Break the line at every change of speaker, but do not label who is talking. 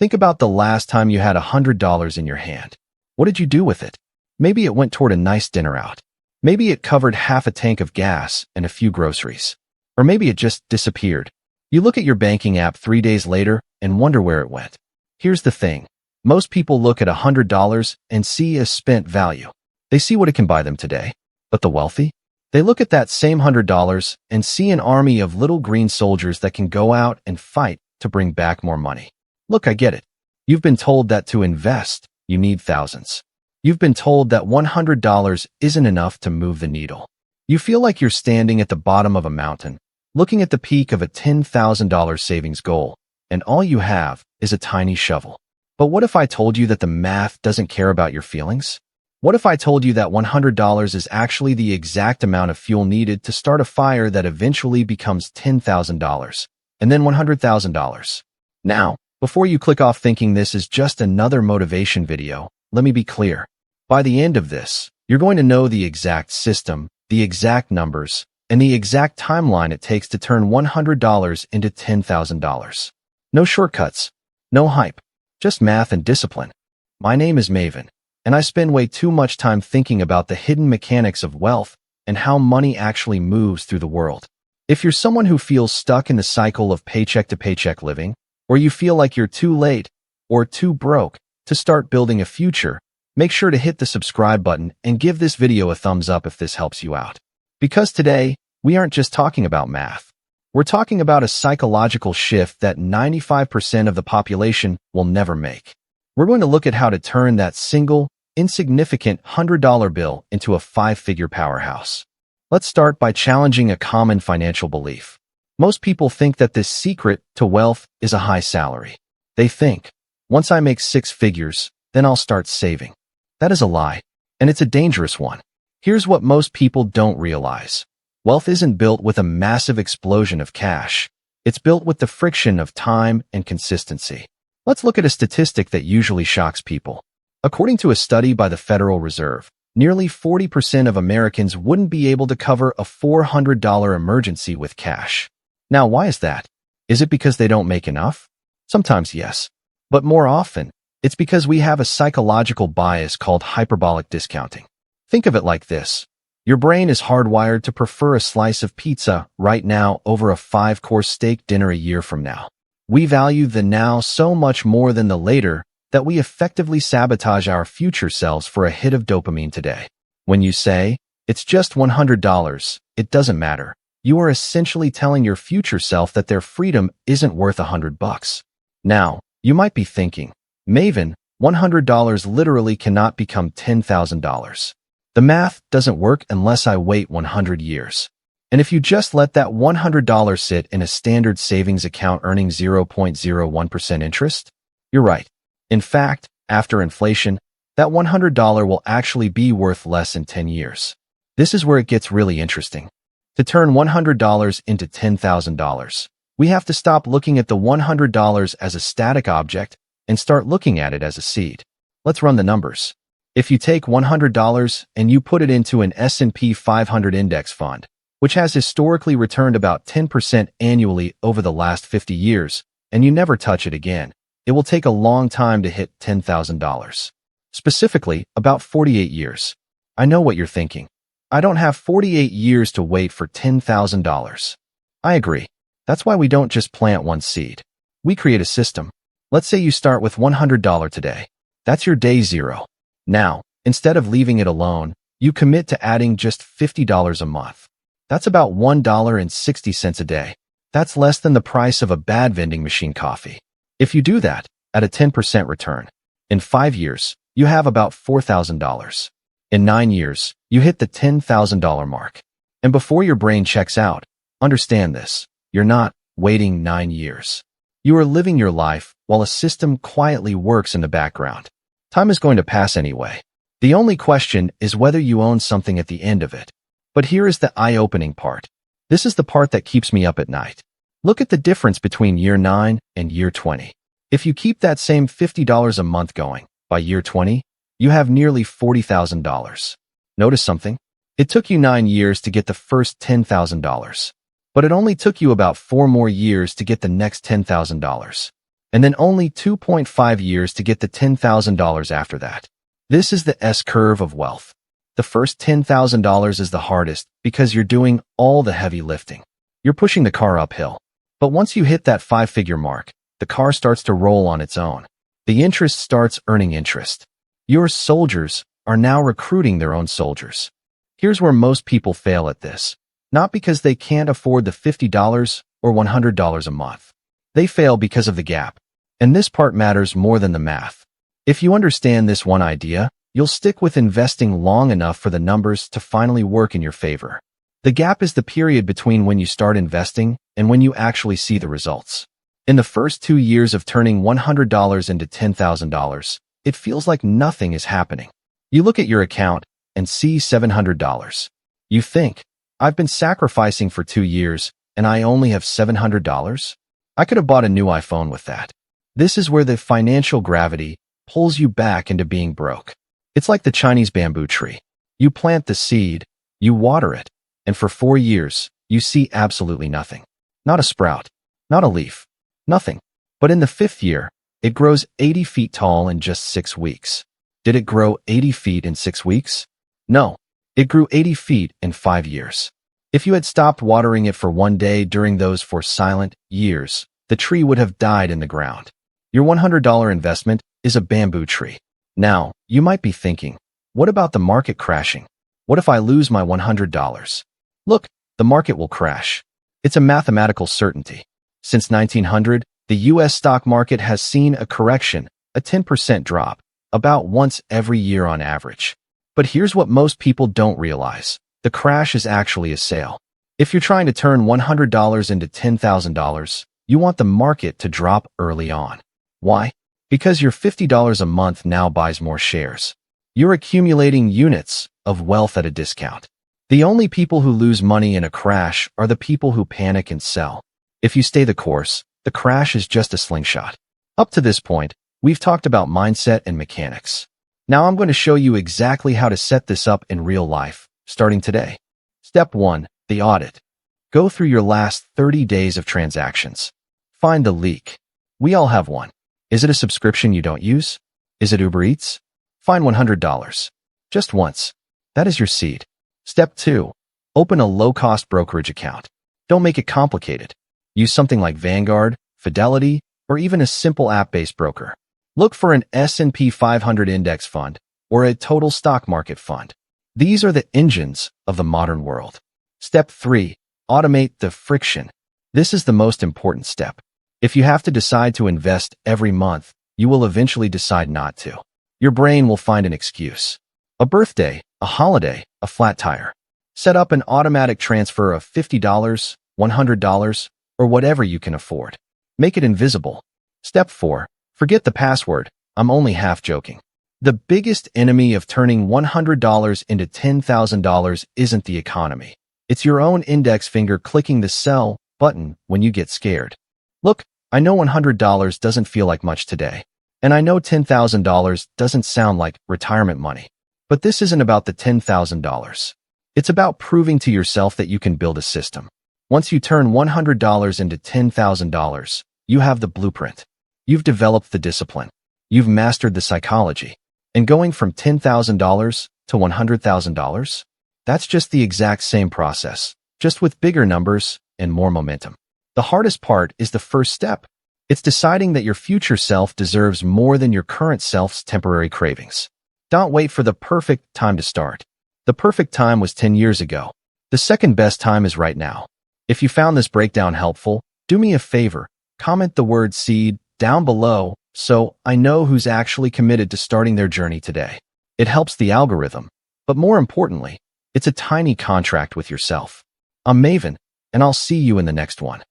Think about the last time you had $100 in your hand. What did you do with it? Maybe it went toward a nice dinner out. Maybe it covered half a tank of gas and a few groceries. Or maybe it just disappeared. You look at your banking app 3 days later and wonder where it went. Here's the thing. Most people look at $100 and see a spent value. They see what it can buy them today. But the wealthy? They look at that same $100 and see an army of little green soldiers that can go out and fight to bring back more money. Look, I get it. You've been told that to invest, you need thousands. You've been told that $100 isn't enough to move the needle. You feel like you're standing at the bottom of a mountain, looking at the peak of a $10,000 savings goal, and all you have is a tiny shovel. But what if I told you that the math doesn't care about your feelings? What if I told you that $100 is actually the exact amount of fuel needed to start a fire that eventually becomes $10,000, and then $100,000? Now, before you click off thinking this is just another motivation video, let me be clear. By the end of this, you're going to know the exact system, the exact numbers, and the exact timeline it takes to turn $100 into $10,000. No shortcuts, no hype, just math and discipline. My name is Maven, and I spend way too much time thinking about the hidden mechanics of wealth and how money actually moves through the world. If you're someone who feels stuck in the cycle of paycheck to paycheck living, or you feel like you're too late or too broke to start building a future, make sure to hit the subscribe button and give this video a thumbs up if this helps you out. Because today, we aren't just talking about math. We're talking about a psychological shift that 95% of the population will never make. We're going to look at how to turn that single, insignificant $100 bill into a 5-figure powerhouse. Let's start by challenging a common financial belief. Most people think that the secret to wealth is a high salary. They think, once I make 6 figures, then I'll start saving. That is a lie, and it's a dangerous one. Here's what most people don't realize. Wealth isn't built with a massive explosion of cash. It's built with the friction of time and consistency. Let's look at a statistic that usually shocks people. According to a study by the Federal Reserve, nearly 40% of Americans wouldn't be able to cover a $400 emergency with cash. Now, why is that? Is it because they don't make enough? Sometimes yes. But more often, it's because we have a psychological bias called hyperbolic discounting. Think of it like this. Your brain is hardwired to prefer a slice of pizza right now over a 5-course steak dinner a year from now. We value the now so much more than the later that we effectively sabotage our future selves for a hit of dopamine today. When you say, it's just $100, it doesn't matter, you are essentially telling your future self that their freedom isn't worth $100. Now, you might be thinking, Maven, $100 literally cannot become $10,000. The math doesn't work unless I wait 100 years. And if you just let that $100 sit in a standard savings account earning 0.01% interest, you're right. In fact, after inflation, that $100 will actually be worth less in 10 years. This is where it gets really interesting. To turn $100 into $10,000, we have to stop looking at the $100 as a static object and start looking at it as a seed. Let's run the numbers. If you take $100 and you put it into an S&P 500 index fund, which has historically returned about 10% annually over the last 50 years, and you never touch it again, it will take a long time to hit $10,000. Specifically, about 48 years. I know what you're thinking. I don't have 48 years to wait for $10,000. I agree. That's why we don't just plant one seed. We create a system. Let's say you start with $100 today. That's your day zero. Now, instead of leaving it alone, you commit to adding just $50 a month. That's about $1.60 a day. That's less than the price of a bad vending machine coffee. If you do that, at a 10% return, in 5 years, you have about $4,000. In 9 years, you hit the $10,000 mark. And before your brain checks out, understand this, you're not waiting 9 years. You are living your life while a system quietly works in the background. Time is going to pass anyway. The only question is whether you own something at the end of it. But here is the eye-opening part. This is the part that keeps me up at night. Look at the difference between year 9 and year 20. If you keep that same $50 a month going, by year 20, you have nearly $40,000. Notice something? It took you 9 years to get the first $10,000. But it only took you about 4 more years to get the next $10,000. and then only 2.5 years to get the $10,000 after that. This is the S-curve of wealth. The first $10,000 is the hardest because you're doing all the heavy lifting. You're pushing the car uphill. But once you hit that 5-figure mark, the car starts to roll on its own. The interest starts earning interest. Your soldiers are now recruiting their own soldiers. Here's where most people fail at this. Not because they can't afford the $50 or $100 a month. They fail because of the gap. And this part matters more than the math. If you understand this one idea, you'll stick with investing long enough for the numbers to finally work in your favor. The gap is the period between when you start investing and when you actually see the results. In the first 2 years of turning $100 into $10,000, it feels like nothing is happening. You look at your account and see $700. You think, I've been sacrificing for 2 years and I only have $700? I could have bought a new iPhone with that. This is where the financial gravity pulls you back into being broke. It's like the Chinese bamboo tree. You plant the seed, you water it, and for 4 years, you see absolutely nothing. Not a sprout, not a leaf, nothing. But in the 5th year, it grows 80 feet tall in just 6 weeks. Did it grow 80 feet in 6 weeks? No, it grew 80 feet in 5 years. If you had stopped watering it for 1 day during those 4 silent years, the tree would have died in the ground. Your $100 investment is a bamboo tree. Now, you might be thinking, what about the market crashing? What if I lose my $100? Look, the market will crash. It's a mathematical certainty. Since 1900, the U.S. stock market has seen a correction, a 10% drop, about once every year on average. But here's what most people don't realize. The crash is actually a sale. If you're trying to turn $100 into $10,000, you want the market to drop early on. Why? Because your $50 a month now buys more shares. You're accumulating units of wealth at a discount. The only people who lose money in a crash are the people who panic and sell. If you stay the course, the crash is just a slingshot. Up to this point, we've talked about mindset and mechanics. Now I'm going to show you exactly how to set this up in real life, starting today. Step 1, the audit. Go through your last 30 days of transactions. Find the leak. We all have one. Is it a subscription you don't use? Is it Uber Eats? Find $100. Just once. That is your seed. Step 2. Open a low-cost brokerage account. Don't make it complicated. Use something like Vanguard, Fidelity, or even a simple app-based broker. Look for an S&P 500 index fund or a total stock market fund. These are the engines of the modern world. Step 3. Automate the friction. This is the most important step. If you have to decide to invest every month, you will eventually decide not to. Your brain will find an excuse. A birthday, a holiday, a flat tire. Set up an automatic transfer of $50, $100, or whatever you can afford. Make it invisible. Step 4. Forget the password. I'm only half joking. The biggest enemy of turning $100 into $10,000 isn't the economy. It's your own index finger clicking the sell button when you get scared. Look, I know $100 doesn't feel like much today. And I know $10,000 doesn't sound like retirement money. But this isn't about the $10,000. It's about proving to yourself that you can build a system. Once you turn $100 into $10,000, you have the blueprint. You've developed the discipline. You've mastered the psychology. And going from $10,000 to $100,000, that's just the exact same process, just with bigger numbers and more momentum. The hardest part is the first step. It's deciding that your future self deserves more than your current self's temporary cravings. Don't wait for the perfect time to start. The perfect time was 10 years ago. The second best time is right now. If you found this breakdown helpful, do me a favor, comment the word seed down below so I know who's actually committed to starting their journey today. It helps the algorithm, but more importantly, it's a tiny contract with yourself. I'm Maven, and I'll see you in the next one.